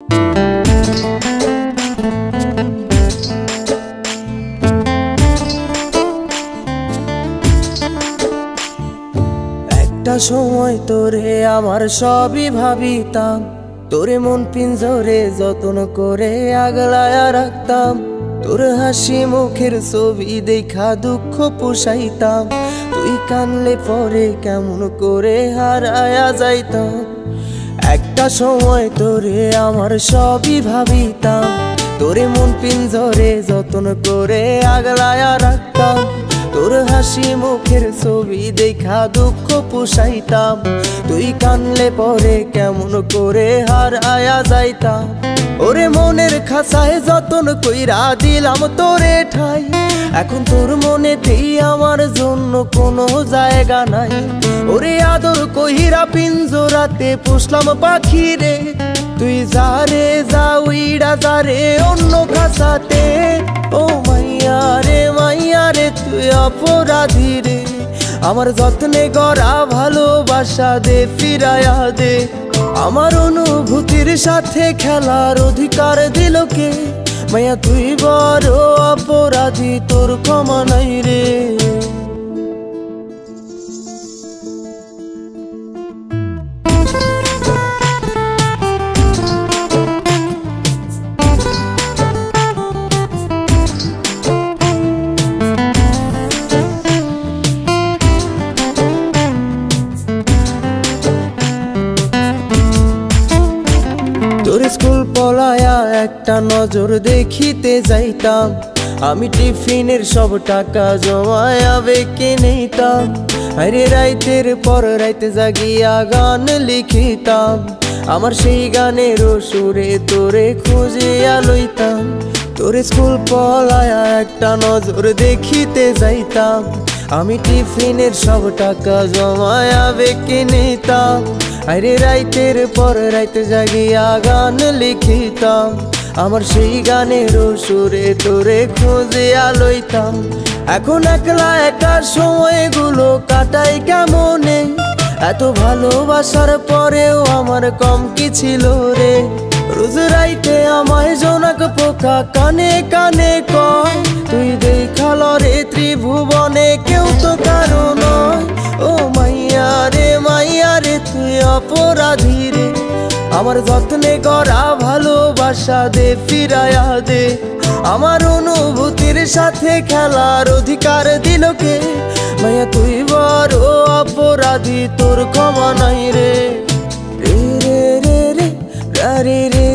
একটা সময় তোরে আমার সবই ভাবিতাম, তোরে মন পিঞ্জরে যত্ন করে আগলায়া রাখতাম। তোর হাসি মুখের ছবি দেখা দুঃখ পোষাইতাম, তুই কানলে পরে কেমন করে হারায়া যাইতাম। একটা সময় তোরে আমার সবই ভাবিতাম, তোরে মন পিঞ্জরে যত্ন করে আগলায়া রাখতাম। তোর হাসি মুখের ছবি দেখা দুঃখ পোষাইতাম, তুই কানলে পরে কেমন করে হারায়া যাইতাম। ওরে মনের খাঁচায় যতন কইরা দিলাম তোরে ঠাই, এখন তোর মনেতেই আমার জন্য কোনো জায়গা নাই। ওরে আদর কইরা পিঞ্জরাতে পুষলাম পাখি রে, তুই যারে যা উইড়া যারে অন্য খাঁচাতে। ও মাইয়া রে তুই অপরাধী রে, আমার যত্নে গড়া ভালোবাসা দে ফিরায়া দে। আমার অনুভূতির সাথে খেলার অধিকার দিল কে? মাইয়া তুই বড় অপরাধী, তোর ক্ষমা নাই রে। তোর স্কুল পলায়া একটা নজর দেখিতে যাইতাম, আমি টিফিনের সব টাকা জমায়া বেঁকে নিতাম। আরে রাইতের পর রাইতে জাগিয়া গান লিখিতাম, আমার সেই গানের সুরে তোরে খুঁজিয়া লইতাম। তোর স্কুল পলায়া একটা নজর দেখিতে যাইতাম, আমি টিফিনের সব টাকা জমায়া বেঁকে নিতাম। আরে রাইতের পর রাইতে জাগিয়া গান লিখিতাম, আমার সেই গানের সুরে তোরে খুঁজিয়া লইতাম। এখন একলা একা সময়গুলো কাটাই কেমনে, এত ভালোবাসার পরেও আমার কম কি ছিল রে। রোজ রাইতে আমায় জোনাক পোকা কানে কানে কয়, তুই দেখাল রে ত্রিভুবনে কেউ তো কারো নয়। ও মাইয়া রে তুই অপরাধী রে, আমার যত্নে গড়া ভালোবাসা দে ফিরায়া দে। আমার অনুভূতির সাথে খেলার অধিকার দিল কে? মাইয়া তুই বড় অপরাধী, তোর ক্ষমা নাই রে। রে রে রে রে রে রে